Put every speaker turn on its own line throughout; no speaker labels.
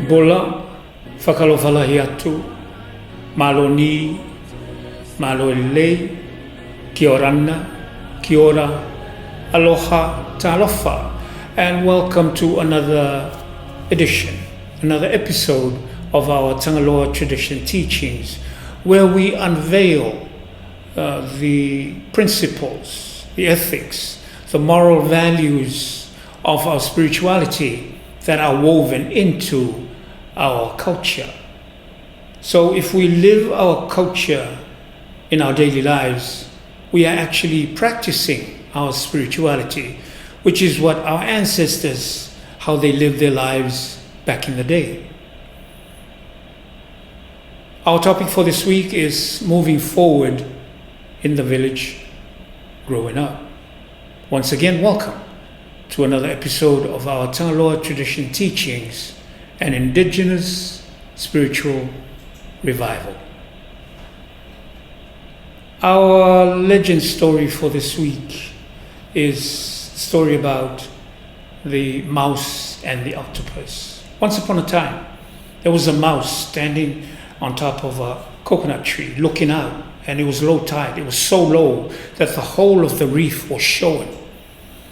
Bola, whakalowhalahiatu, malo ni, malo lei, kia orana, kia ora, aloha, talofa, and welcome to another edition, another episode of our Tagaloa tradition teachings, where we unveil the principles, the ethics, the moral values of our spirituality that are woven into our culture. So if we live our culture in our daily lives, we are actually practicing our spirituality, which is what our ancestors, how they lived their lives back in the day. Our topic for this week is moving forward in the village, growing up. Once again, welcome to another episode of our Tagaloa tradition teachings, an indigenous spiritual revival. Our legend story for this week is a story about the mouse and the octopus. Once upon a time, there was a mouse standing on top of a coconut tree looking out, and it was low tide. It was so low that the whole of the reef was showing.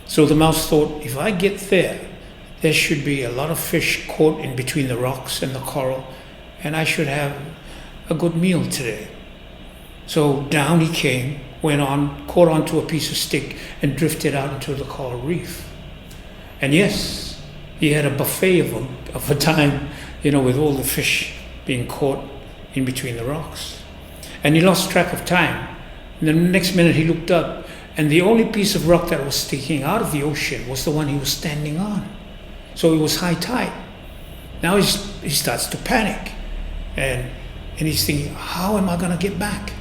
So the mouse thought, if I get there should be a lot of fish caught in between the rocks and the coral, and I should have a good meal today. So down he came, went on, caught onto a piece of stick, and drifted out into the coral reef. And yes, he had a buffet of a time, with all the fish being caught in between the rocks. And he lost track of time. And the next minute he looked up, and the only piece of rock that was sticking out of the ocean was the one he was standing on. So it was high tide. Now he starts to panic, and he's thinking, how am I going to get back?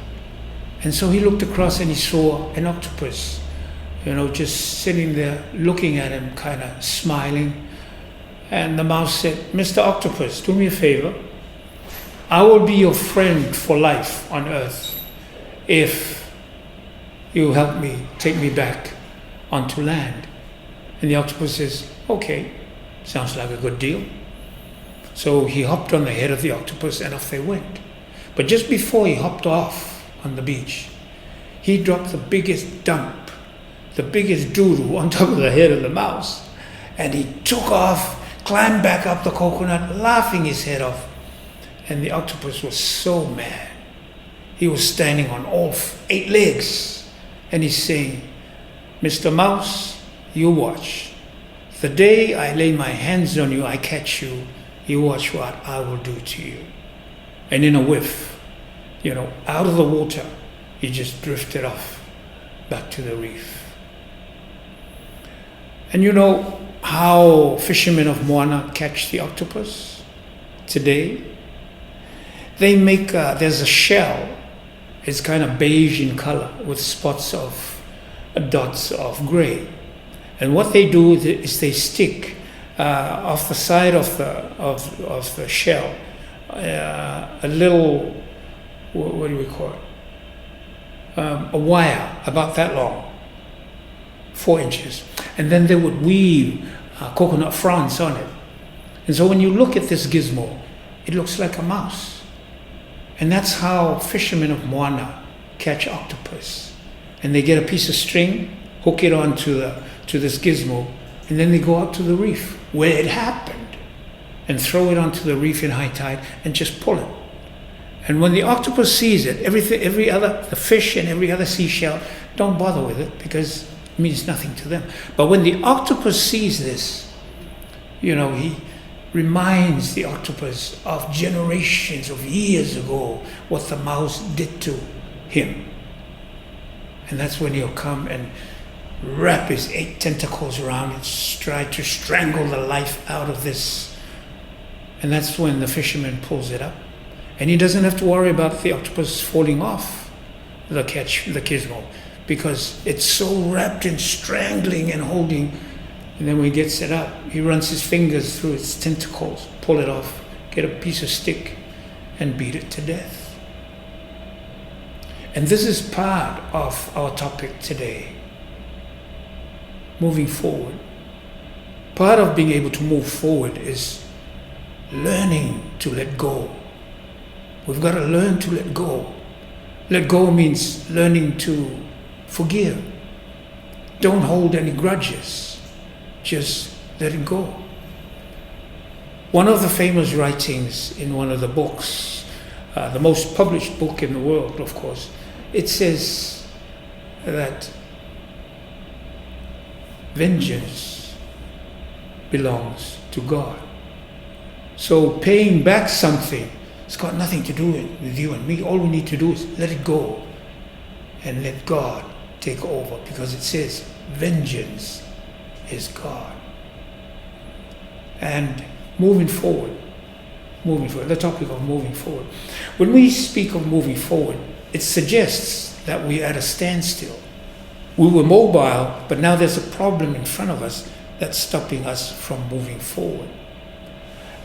And so he looked across and he saw an octopus, just sitting there looking at him, kind of smiling. And the mouse said, Mr. Octopus, do me a favor. I will be your friend for life on earth if you help me, take me back onto land. And the octopus says, okay, sounds like a good deal. So he hopped on the head of the octopus and off they went. But just before he hopped off on the beach, he dropped the biggest dump, the biggest doo-doo on top of the head of the mouse. And he took off, climbed back up the coconut, laughing his head off. And the octopus was so mad. He was standing on all 8 legs. And he's saying, Mr. Mouse, you watch. The day I lay my hands on you, I catch you, you watch what I will do to you. And in a whiff, out of the water, he just drifted off back to the reef. And you know how fishermen of Moana catch the octopus today? They make, there's a shell, it's kind of beige in color with spots of dots of gray. And what they do is they stick off the side of the shell a little, what do we call it? A wire about that long, 4 inches. And then they would weave coconut fronds on it. And so when you look at this gizmo, it looks like a mouse. And that's how fishermen of Moana catch octopus. And they get a piece of string, hook it onto this gizmo, and then they go out to the reef where it happened and throw it onto the reef in high tide and just pull it. And when the octopus sees it, the fish and every other seashell don't bother with it because it means nothing to them. But when the octopus sees this, he reminds the octopus of generations of years ago what the mouse did to him. And that's when he'll come and wrap his 8 tentacles around it, try to strangle the life out of this. And that's when the fisherman pulls it up. And he doesn't have to worry about the octopus falling off the gizmo, because it's so wrapped in strangling and holding. And then when he gets it up, he runs his fingers through its tentacles, pull it off, get a piece of stick, and beat it to death. And this is part of our topic today. Moving forward. Part of being able to move forward is learning to let go. We've got to learn to let go. Let go means learning to forgive. Don't hold any grudges. Just let it go. One of the famous writings in one of the books, the most published book in the world, of course, it says that vengeance belongs to God. So paying back something, it's got nothing to do with you and me. All we need to do is let it go and let God take over, because it says vengeance is God. And moving forward, the topic of moving forward. When we speak of moving forward, it suggests that we're at a standstill. We were mobile, but now there's a problem in front of us that's stopping us from moving forward.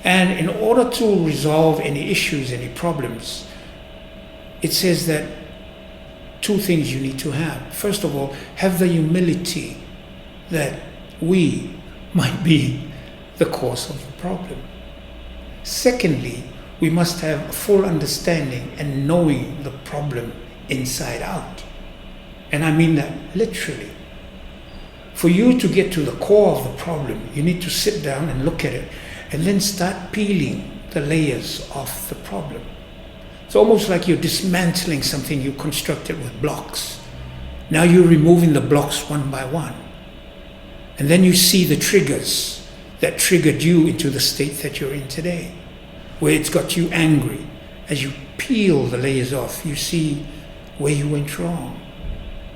And in order to resolve any issues, any problems, it says that two things you need to have. First of all, have the humility that we might be the cause of the problem. Secondly, we must have a full understanding and knowing the problem inside out. And I mean that literally. For you to get to the core of the problem, you need to sit down and look at it and then start peeling the layers of the problem. It's almost like you're dismantling something you constructed with blocks. Now you're removing the blocks one by one. And then you see the triggers that triggered you into the state that you're in today, where it's got you angry. As you peel the layers off, you see where you went wrong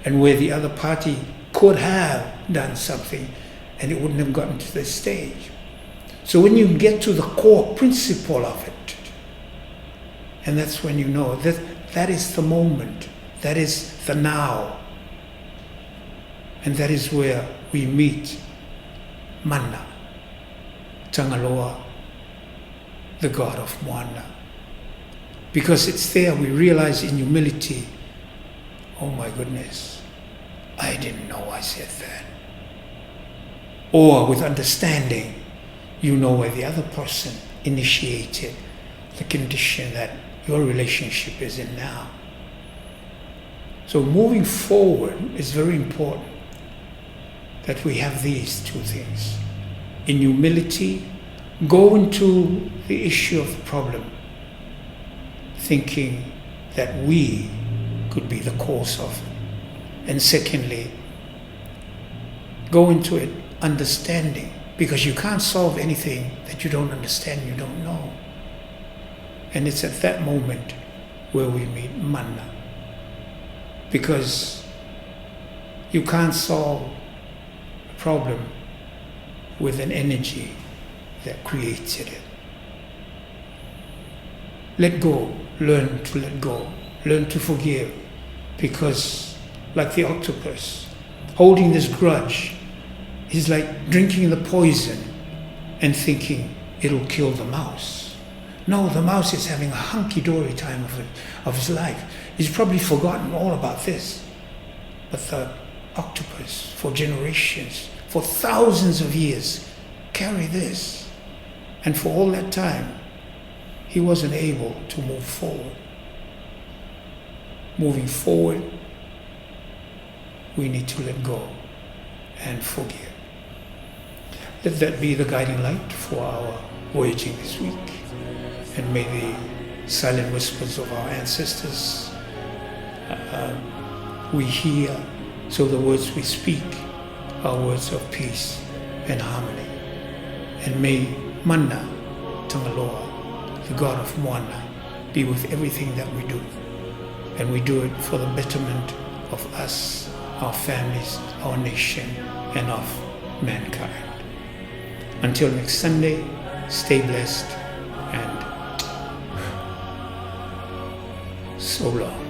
and where the other party could have done something and it wouldn't have gotten to this stage. So when you get to the core principle of it, and that's when you know that that is the moment, that is the now, and that is where we meet Mana, Tagaloa, the God of Moana. Because it's there we realize in humility, oh my goodness, I didn't know I said that. Or with understanding, you know where the other person initiated the condition that your relationship is in now. So moving forward is very important that we have these two things. In humility, go into the issue of the problem, thinking that we could be the cause of it. And secondly, go into it understanding, because you can't solve anything that you don't understand, you don't know. And it's at that moment where we meet Mana. Because you can't solve a problem with an energy that created it. Let go, learn to let go, learn to forgive. Because like the octopus, holding this grudge is like drinking the poison and thinking it'll kill the mouse. No, the mouse is having a hunky-dory time of his life. He's probably forgotten all about this. But the octopus, for generations, for thousands of years, carry this. And for all that time, he wasn't able to move forward. Moving forward, we need to let go and forgive. Let that be the guiding light for our voyaging this week. And may the silent whispers of our ancestors we hear, so the words we speak are words of peace and harmony. And may Mana, Tagaloa, the God of Moana, be with everything that we do. And we do it for the betterment of us, our families, our nation, and of mankind. Until next Sunday, stay blessed and so long.